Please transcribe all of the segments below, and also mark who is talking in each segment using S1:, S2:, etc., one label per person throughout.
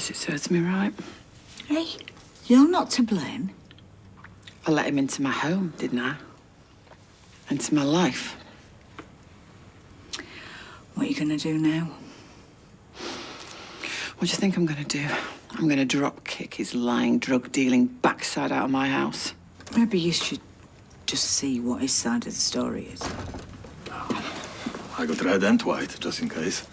S1: guess it serves me right.
S2: Hey, you're not to blame.
S1: I let him into my home, didn't I? Into my life.
S2: What are you going to do now?
S1: What do you think I'm going to do? I'm going to drop kick his lying, drug-dealing backside out of my house.
S2: Maybe you should just see what his side of the story is.
S3: I got red and white, just in case.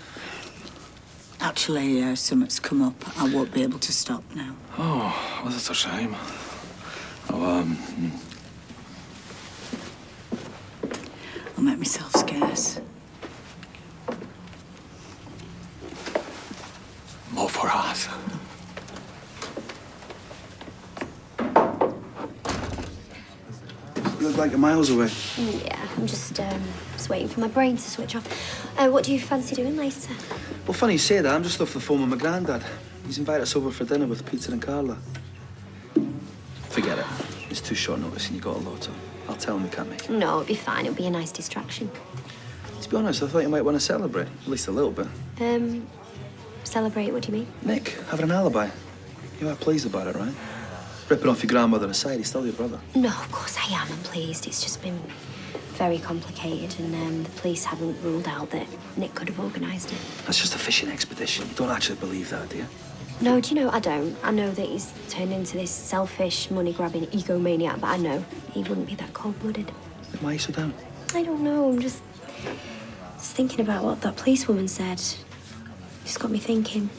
S2: Actually, something's come up. I won't be able to stop now.
S3: Oh, well, that's a shame.
S2: I'll make myself scarce.
S3: More for us.
S4: You look like you're miles away.
S5: Yeah, I'm just waiting for my brain to switch off. What do you fancy doing later?
S4: Well, funny you say that. I'm just off the phone with my granddad. He's invited us over for dinner with Peter and Carla. Forget it. It's too short notice and you got a lot on. I'll tell him we can't make it.
S5: No, it'll be fine. It'll be a nice distraction.
S4: To be honest, I thought you might want to celebrate. At least a little bit.
S5: Celebrate? What do you mean?
S4: Nick, having an alibi. You are pleased about it, right? Ripping off your grandmother aside, he's still your brother.
S5: No, of course I am. I'm pleased. It's just been very complicated and the police haven't ruled out that Nick could have organised it.
S4: That's just a fishing expedition. You don't actually believe that, do you?
S5: No, do you know, I don't. I know that he's turned into this selfish, money-grabbing egomaniac, but I know he wouldn't be that cold-blooded.
S4: Why are you so down?
S5: I don't know. I'm just thinking about what that policewoman said. It's got me thinking.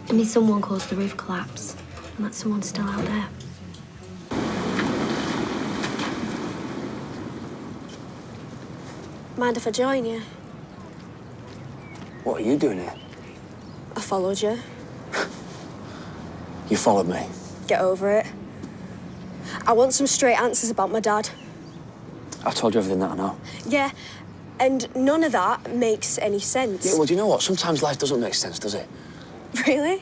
S5: I mean, someone caused the roof collapse, and that someone's still out there. Mind if I join you?
S6: What are you doing here?
S5: I followed you.
S6: You followed me.
S5: Get over it. I want some straight answers about my dad.
S6: I've told you everything that I know.
S5: Yeah, and none of that makes any sense.
S6: Yeah, well, do you know what? Sometimes life doesn't make sense, does it?
S5: Really?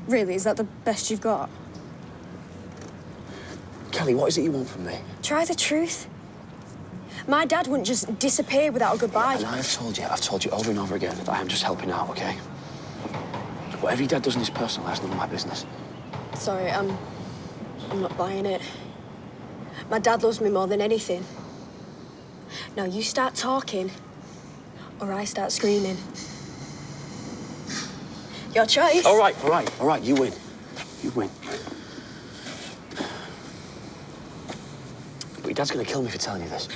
S5: Really? Is that the best you've got?
S6: Kelly, what is it you want from me?
S5: Try the truth. My dad wouldn't just disappear without a goodbye.
S6: And I've told you over and over again that I am just helping out, okay? Whatever your dad does in his personal life's none of my business.
S5: Sorry, I'm not buying it. My dad loves me more than anything. Now you start talking, or I start screaming. Your choice.
S6: All right, you win. You win. But your dad's gonna kill me for telling you this.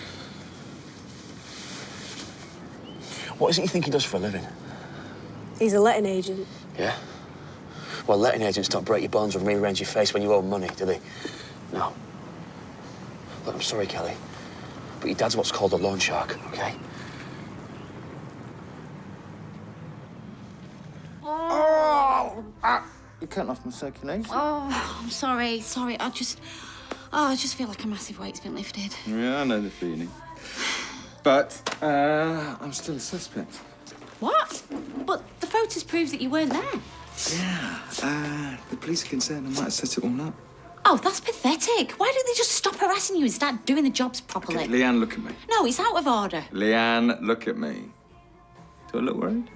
S6: What is it you think he does for a living?
S5: He's a letting agent.
S6: Yeah? Well, letting agents don't break your bones and rearrange your face when you owe money, do they? No. Look, I'm sorry, Kelly, but your dad's what's called a loan shark, okay?
S4: You cutting off my circulation.
S7: Oh, I'm sorry. I just feel like a massive weight's been lifted.
S3: Yeah, I know the feeling. But, I'm still a suspect.
S7: What? But the photos proves that you weren't there.
S3: Yeah, the police are concerned I might have set it all up.
S7: Oh, that's pathetic. Why don't they just stop harassing you and start doing the jobs properly?
S3: Okay, Leanne, look at me.
S7: No, it's out of order.
S3: Leanne, look at me. Do I look worried?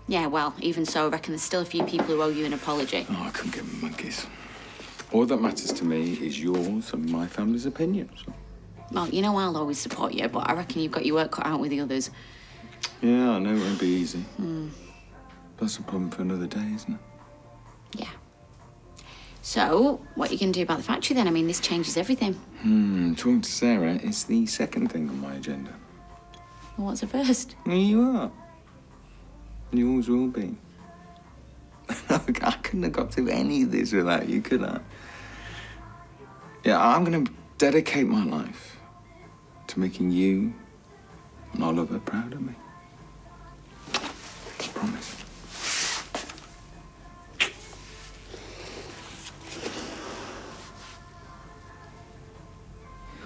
S7: Yeah, well, even so, I reckon there's still a few people who owe you an apology.
S3: Oh, I couldn't give monkeys. All that matters to me is yours and my family's opinions.
S7: Well, you know I'll always support you, but I reckon you've got your work cut out with the others.
S3: Yeah, I know it won't be easy. That's a problem for another day, isn't it?
S7: Yeah. So, what are you going to do about the factory then? I mean, this changes everything.
S3: Talking to Sarah is the second thing on my agenda.
S7: Well, what's the first?
S3: Well, you are. You always will be. Look, I couldn't have got to any of this without you, could I? Yeah, I'm going to dedicate my life to making you and Oliver proud of me. I promise.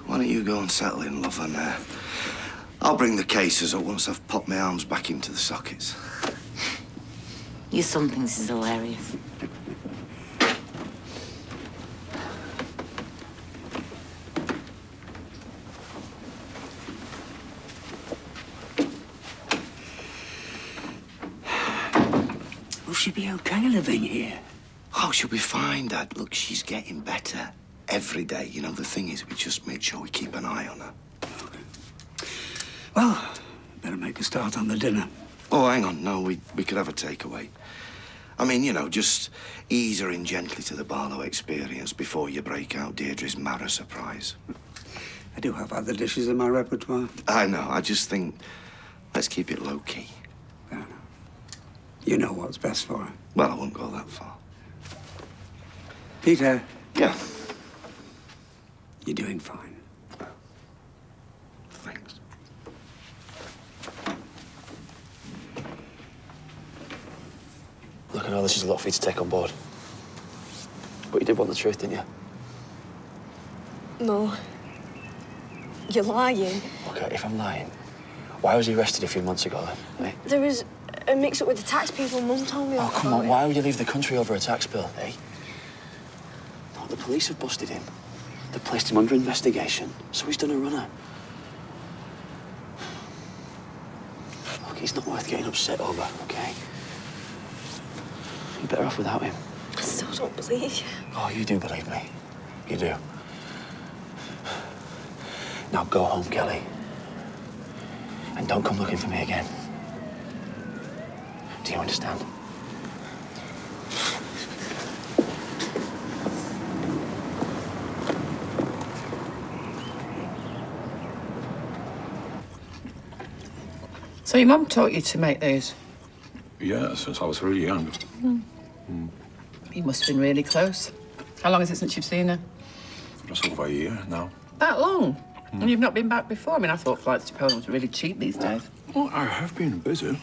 S8: Why don't you go and settle in, love, and I'll bring the cases up once I've popped my arms back into the sockets.
S9: Your son thinks this is hilarious.
S2: Will she be
S10: be okay living here.
S8: Oh, she'll be fine, Dad. Look, she's getting better every day. You know, the thing is, we just make sure we keep an eye on her.
S10: Well, better make a start on the dinner.
S8: Oh, hang on. No, we could have a takeaway. I mean, you know, just ease her in gently to the Barlow experience before you break out Deirdre's Mara surprise.
S10: I do have other dishes in my repertoire.
S8: I know. I just think let's keep it low-key.
S10: You know what's best for her.
S8: Well, I won't go that far.
S10: Peter.
S8: Yeah.
S10: You're doing fine.
S8: Thanks.
S6: Look, I know this is a lot for you to take on board. But you did want the truth, didn't you?
S5: No. You're lying.
S6: Okay, if I'm lying, why was he arrested a few months ago then, eh?
S5: There was a mix-up with the tax people. Mum told me all
S6: Oh, come
S5: about
S6: on,
S5: it.
S6: why would you leave the country over a tax bill, eh? No, the police have busted him. They've placed him under investigation, so he's done a runner. Look, he's not worth getting upset over, okay? You're better off without him.
S5: I still don't believe you.
S6: Oh, you do believe me. You do. Now go home, Kelly. And don't come looking for me again. Do you understand?
S1: So your mum taught you to make these?
S11: Yeah, since I was really young.
S1: You must have been really close. How long is it since you've seen her?
S11: Just over a year now.
S1: That long? And you've not been back before? I mean, I thought flights to Poland was really cheap these days.
S11: Well, I have been busy.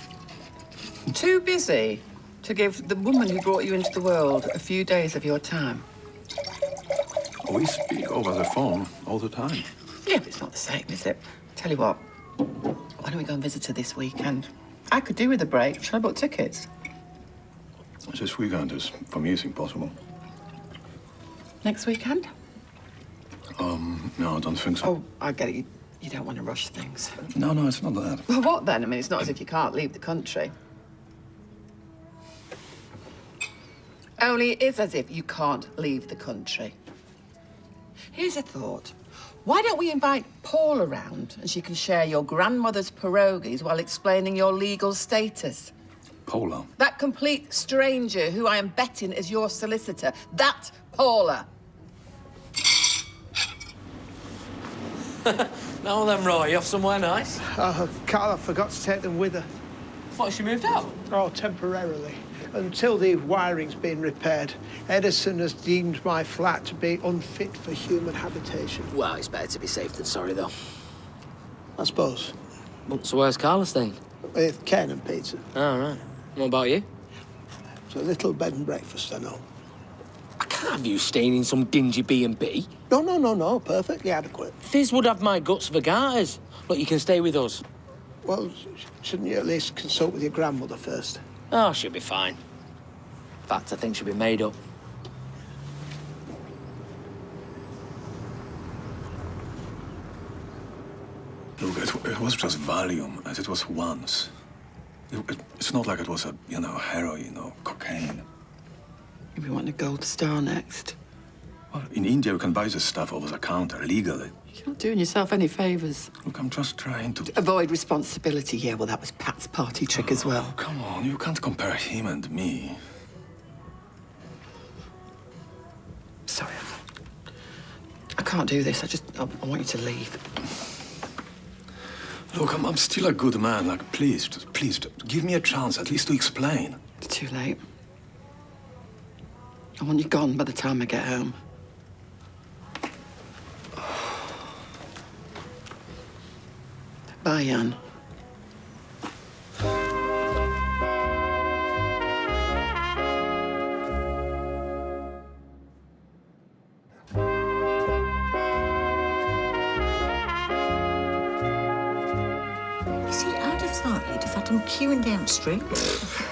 S1: Too busy to give the woman who brought you into the world a few days of your time.
S11: We speak over the phone all the time.
S1: Yeah, but it's not the same, is it? Tell you what, why don't we go and visit her this weekend? I could do with a break. Shall I book tickets?
S11: This weekend is, for me, it's impossible.
S1: Next weekend?
S11: No, I don't think so.
S1: Oh, I get it. You don't want to rush things.
S11: No, it's not that.
S1: Well, what then? I mean, it's not as if you can't leave the country. Only it is as if you can't leave the country. Here's a thought. Why don't we invite Paul around and she can share your grandmother's pierogies while explaining your legal status?
S11: Paula.
S1: That complete stranger who I am betting is your solicitor. That Paula.
S12: Now then, Roy, you off somewhere nice?
S13: Carla forgot to take them with her.
S12: What, she moved out?
S13: Oh, temporarily. Until the wiring's been repaired, Edison has deemed my flat to be unfit for human habitation.
S12: Well, it's better to be safe than sorry, though.
S13: I suppose.
S12: So where's Carla staying?
S13: With Ken and Peter.
S12: All right. What about you?
S13: It's a little bed and breakfast, I know.
S12: I can't have you staying in some dingy B&B.
S13: No. Perfectly adequate.
S12: Fizz would have my guts for garters. Look, you can stay with us.
S13: Well, shouldn't you at least consult with your grandmother first?
S12: Oh, she'll be fine. In fact, I think she'll be made up.
S11: Look, it was just Valium, as it was once. It's not like it was heroin or cocaine.
S1: We want a gold star next.
S11: Well, in India, you can buy this stuff over the counter legally.
S1: You're not doing yourself any favours.
S11: Look, I'm just trying to...
S1: Avoid responsibility. Yeah, well, that was Pat's party trick as well.
S11: Come on, you can't compare him and me.
S1: Sorry. I can't do this. I want you to leave.
S11: Look, I'm still a good man. Like, please, just give me a chance, at least to explain.
S1: It's too late. I want you gone by the time I get home. Bye, Jan.
S9: You see, I'd have thought you'd have had them queuing down the street.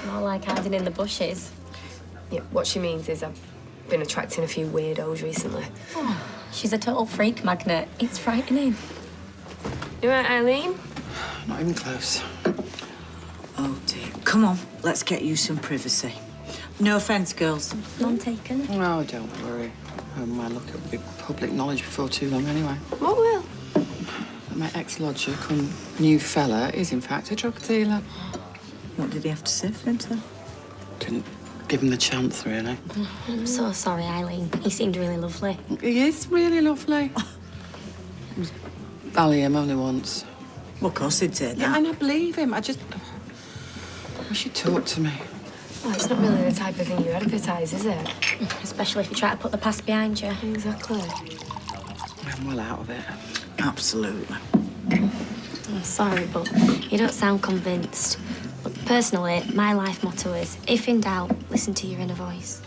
S5: More like hiding in the bushes.
S14: Yeah, what she means is I've been attracting a few weirdos recently.
S5: Oh, she's a total freak magnet. It's frightening.
S14: You right, Eileen?
S1: Not even close.
S2: Oh, dear. Come on, let's get you some privacy. No offence, girls.
S5: None taken.
S1: Oh, don't worry. My luck, it'll be public knowledge before too long anyway.
S14: What will?
S1: My ex-lodger, come new fella, is in fact a drug dealer.
S2: What did he have to say for himself?
S1: Didn't give him the chance, really.
S5: I'm so sorry, Eileen. He seemed really lovely.
S1: He is really lovely. Valium only once.
S2: Well, of course he'd say that.
S1: Yeah, and I believe him. I wish he'd talk to me.
S14: Well, it's not really the type of thing you advertise, is it?
S5: Especially if you try to put the past behind you.
S14: Exactly.
S1: I'm well out of it.
S2: Absolutely.
S5: I'm sorry, but you don't sound convinced. But personally, my life motto is, if in doubt, listen to your inner voice.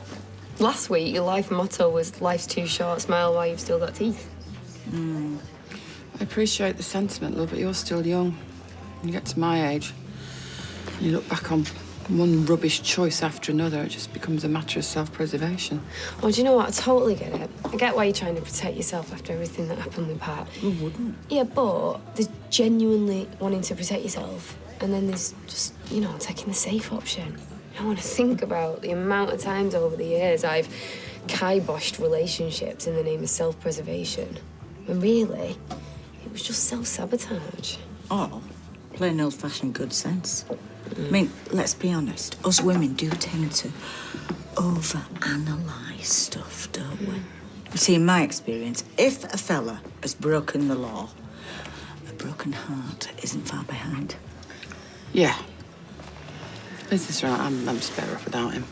S14: Last week, your life motto was life's too short, smile while you've still got teeth.
S1: I appreciate the sentiment, love, but you're still young. When you get to my age, and you look back on one rubbish choice after another, it just becomes a matter of self-preservation.
S14: Oh, do you know what? I totally get it. I get why you're trying to protect yourself after everything that happened with Pat.
S2: Who wouldn't?
S14: Yeah, but there's genuinely wanting to protect yourself, and then there's just, you know, taking the safe option. I want to think about the amount of times over the years I've kiboshed relationships in the name of self-preservation, when really, it was just self-sabotage.
S2: Oh, plain old-fashioned good sense. I mean, let's be honest, us women do tend to over-analyse stuff, don't we? You see, in my experience, if a fella has broken the law, a broken heart isn't far behind.
S1: Yeah. Is this right? I'm just better off without him.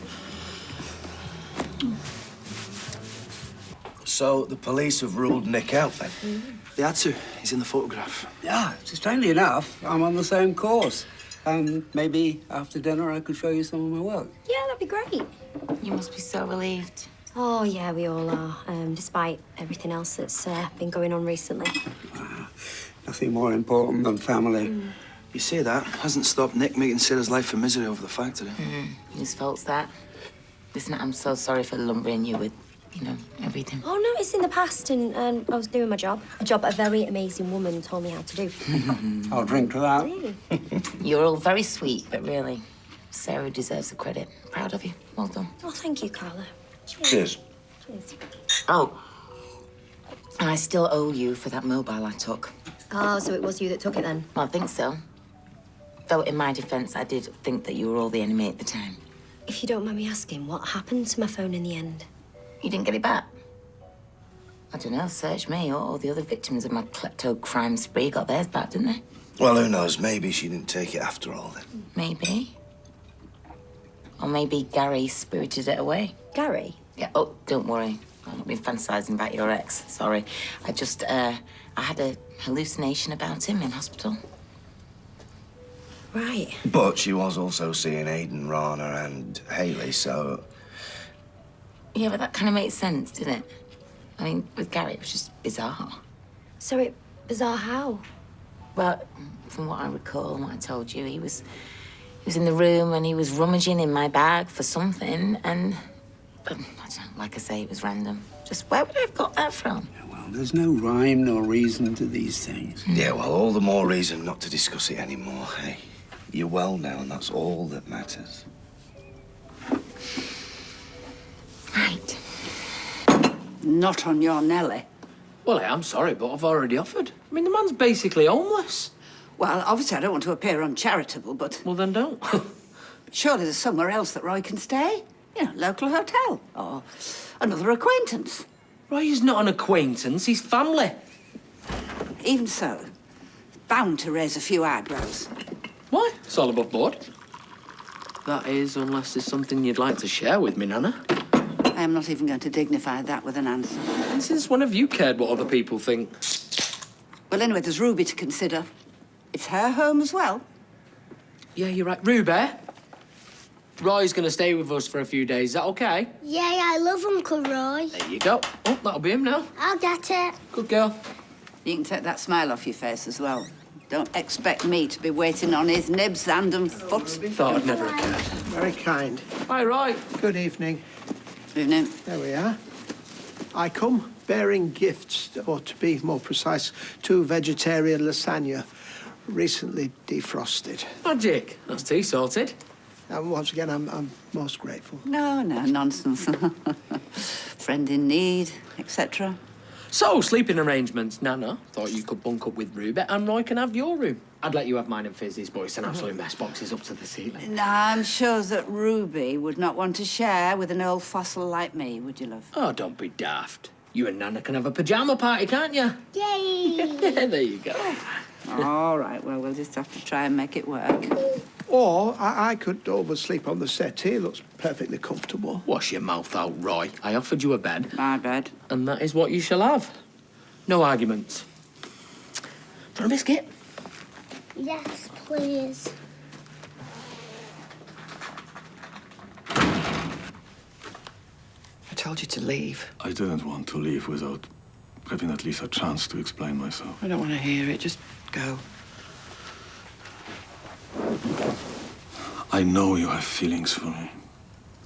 S8: So the police have ruled Nick out then?
S4: They had to. He's in the photograph.
S10: Yeah, strangely enough, I'm on the same course. Maybe after dinner I could show you some of my work.
S5: Yeah, that'd be great.
S9: You must be so relieved.
S5: Oh, yeah, we all are, despite everything else that's been going on recently.
S10: Nothing more important than family.
S4: You say that, hasn't stopped Nick making Sarah's life a misery over the factory.
S9: Whose fault's that? Listen, I'm so sorry for lumbering you with, you know, everything.
S5: Oh, no, it's in the past, and I was doing my job. A job a very amazing woman told me how to do.
S10: I'll drink to that.
S5: Really?
S9: You're all very sweet, but really, Sarah deserves the credit. Proud of you. Well done.
S5: Oh, thank you, Carla.
S8: Cheers.
S5: Cheers.
S9: Oh, and I still owe you for that mobile I took.
S5: Oh, so it was you that took it then?
S9: Well, I think so. Though, in my defence, I did think that you were all the enemy at the time.
S5: If you don't mind me asking, what happened to my phone in the end?
S9: You didn't get it back? I don't know, search me, or the other victims of my klepto-crime spree got theirs back, didn't they?
S8: Well, who knows? Maybe she didn't take it after all then.
S9: Maybe. Or maybe Gary spirited it away.
S5: Gary?
S9: Yeah, oh, don't worry. I'm not been fantasising about your ex, sorry. I just, I had a hallucination about him in hospital.
S5: Right.
S8: But she was also seeing Aidan, Rana and Hayley, so...
S9: Yeah, but that kind of makes sense, didn't it? I mean, with Gary, it was just bizarre.
S5: So bizarre how?
S9: Well, from what I recall and what I told you, he was in the room and he was rummaging in my bag for something, and I don't know, like I say, it was random. Just where would I have got that from?
S10: Well, there's no rhyme nor reason to these things.
S8: Yeah, well, all the more reason not to discuss it anymore, hey? You're well now, and that's all that matters.
S9: Right.
S15: Not on your Nelly.
S12: Well, I'm sorry, but I've already offered. I mean, the man's basically homeless.
S15: Well, obviously I don't want to appear uncharitable, but...
S12: Well, then don't.
S15: Surely there's somewhere else that Roy can stay. You know, local hotel or another acquaintance.
S12: Roy's not an acquaintance, he's family.
S15: Even so, bound to raise a few eyebrows.
S12: What? It's all above board. That is, unless there's something you'd like to share with me, Nana.
S15: I am not even going to dignify that with an answer.
S12: And since when have you cared what other people think?
S15: Well, anyway, there's Ruby to consider. It's her home as well.
S12: Yeah, you're right. Ruby, Roy's going to stay with us for a few days. Is that OK?
S16: Yeah, I love Uncle Roy.
S12: There you go. Oh, that'll be him now.
S16: I'll get it.
S12: Good girl.
S15: You can take that smile off your face as well. Don't expect me to be waiting on his nibs, hand and foot.
S12: Thought I'd never occurred.
S13: Very kind.
S12: Hi, Roy.
S13: Good evening.
S15: Evening.
S13: There we are. I come bearing gifts, or to be more precise, 2 vegetarian lasagna, recently defrosted.
S12: Magic. That's tea sorted.
S13: And once again, I'm most grateful.
S15: No, nonsense. Friend in need, etc.
S12: So, sleeping arrangements. Nana thought you could bunk up with Ruby and Roy can have your room. I'd let you have mine and Fizz's, but it's an absolute mess. Boxes up to the ceiling.
S15: No, I'm sure that Ruby would not want to share with an old fossil like me, would you, love?
S12: Oh, don't be daft. You and Nana can have a pyjama party, can't you?
S16: Yay!
S12: There you go.
S15: All right, well, we'll just have to try and make it work.
S13: Or I could oversleep on the settee. It looks perfectly comfortable.
S12: Wash your mouth out, Roy. I offered you a bed.
S15: My bed.
S12: And that is what you shall have. No arguments. Do you want a biscuit?
S16: Yes, please.
S1: I told you to leave.
S11: I didn't want to leave without having at least a chance to explain myself.
S1: I don't want to hear it. Just go.
S11: I know you have feelings for me.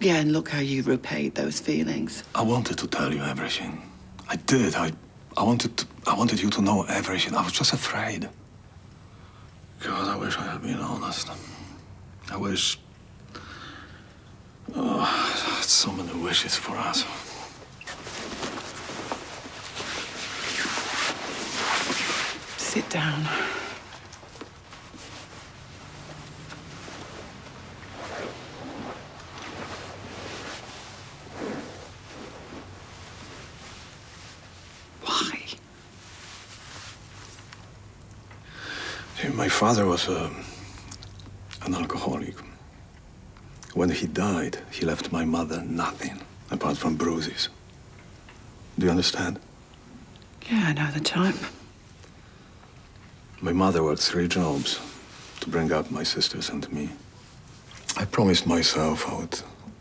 S1: Yeah, and look how you repaid those feelings.
S11: I wanted to tell you everything. I did. I wanted you to know everything. I was just afraid. God, I wish I had been honest. I wish... Oh, I had so many wishes for us.
S1: Sit down. Why?
S11: See, my father was an alcoholic. When he died, he left my mother nothing apart from bruises. Do you understand?
S1: Yeah, I know the type.
S11: My mother worked 3 jobs to bring up my sisters and me. I promised myself I would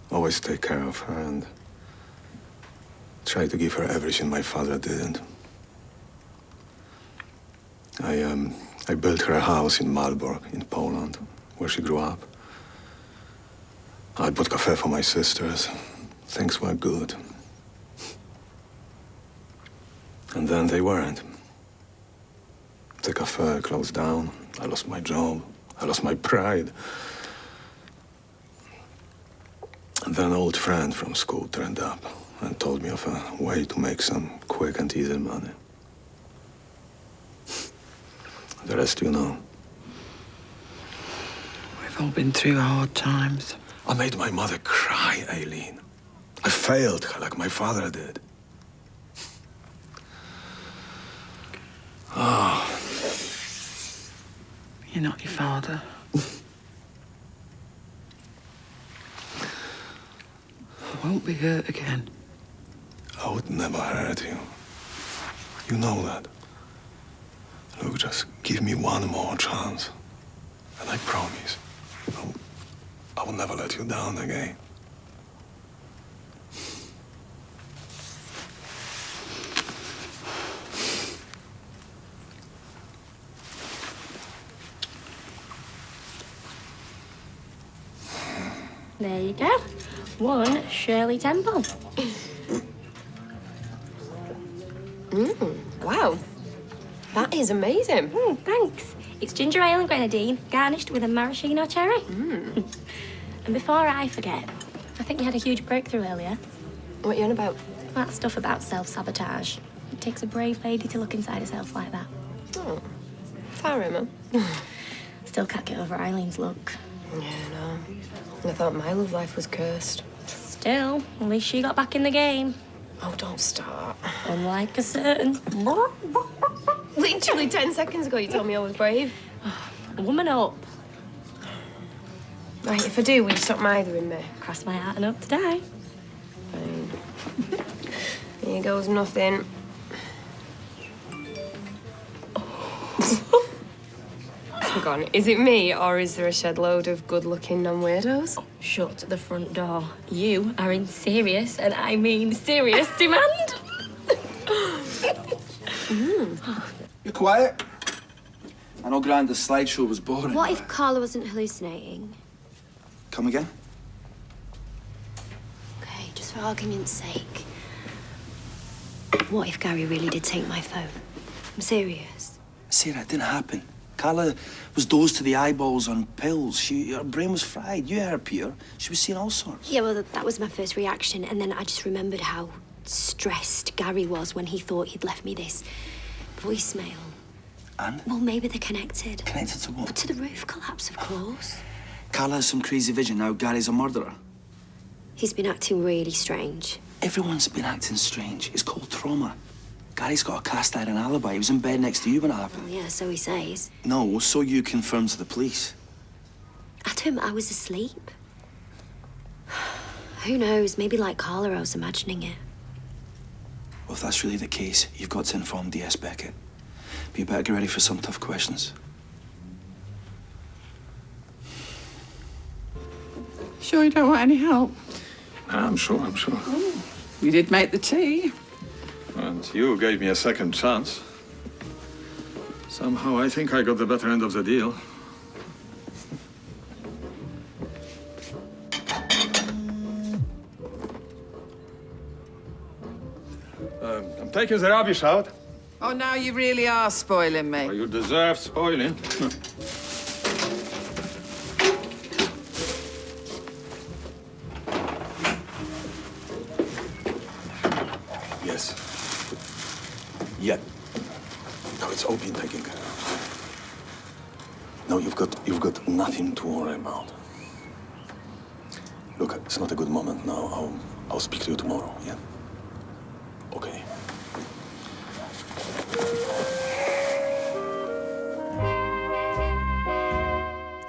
S11: always take care of her and try to give her everything my father didn't. I built her a house in Malbork, in Poland, where she grew up. I bought cafe for my sisters. Things were good. And then they weren't. The cafe closed down. I lost my job. I lost my pride. And then an old friend from school turned up and told me of a way to make some quick and easy money. The rest you know.
S1: We've all been through hard times.
S11: I made my mother cry, Aileen. I failed her like my father did. Oh.
S1: You're not your father. I won't be hurt again.
S11: I would never hurt you. You know that. Look, just give me one more chance. And I promise, I will never let you down again.
S5: There you go. One Shirley Temple.
S14: Wow. That is amazing.
S5: Thanks. It's ginger ale and grenadine, garnished with a maraschino cherry. And before I forget, I think you had a huge breakthrough earlier.
S14: What are you on about?
S5: That stuff about self-sabotage. It takes a brave lady to look inside herself like that.
S14: Oh. Sorry, Mum.
S5: Still can't get over Eileen's look.
S14: Yeah, no. I thought my love life was cursed.
S5: Still, at least she got back in the game.
S14: Oh, don't start.
S5: Unlike a certain...
S14: Literally 10 seconds ago you told me I was brave.
S5: Woman up.
S14: Right, if I do, will you stop mithering me?
S5: Cross my heart and hope to die.
S14: Fine. Here goes nothing. Hang on, is it me or is there a shed load of good-looking non-weirdos?
S5: Shut the front door. You are in serious, and I mean serious, demand.
S4: You're quiet. I know Granda's slideshow was boring.
S5: What if Carla wasn't hallucinating?
S4: Come again?
S5: Okay, just for argument's sake. What if Gary really did take my phone? I'm serious.
S4: Sarah, it didn't happen. Carla was dosed to the eyeballs on pills. Her brain was fried. You heard, Peter. She was seeing all sorts.
S5: Yeah, well, that was my first reaction, and then I just remembered how stressed Gary was when he thought he'd left me this voicemail.
S4: And?
S5: Well, maybe they're connected.
S4: Connected to what?
S5: But to the roof collapse, of course.
S4: Carla has some crazy vision now. Gary's a murderer.
S5: He's been acting really strange.
S4: Everyone's been acting strange. It's called trauma. Gary's got a cast iron alibi. He was in bed next to you when it happened.
S5: Well, yeah, so he says.
S4: No, so you confirmed to the police.
S5: Adam, I was asleep. Who knows? Maybe like Carla, I was imagining it.
S4: Well, if that's really the case, you've got to inform DS Beckett. But you better get ready for some tough questions.
S1: Sure you don't want any help?
S11: I'm sure.
S1: You did make the tea.
S11: And you gave me a second chance. Somehow I think I got the better end of the deal. I'm taking the rubbish out.
S1: Oh, now you really are spoiling me.
S11: Oh, you deserve spoiling. Yes. Yeah. No, it's all been taken care of. No, you've got nothing to worry about. Look, it's not a good moment now. I'll speak to you tomorrow, yeah? Okay.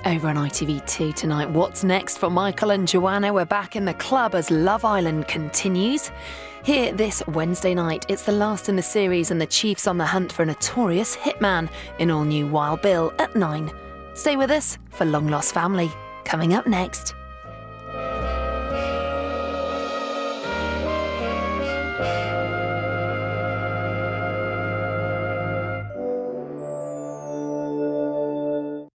S17: Over on ITV2 tonight, what's next for Michael and Joanna? We're back in the club as Love Island continues. Here this Wednesday night, it's the last in the series and the Chiefs on the hunt for a notorious hitman in all new Wild Bill at 9. Stay with us for Long Lost Family, coming up next.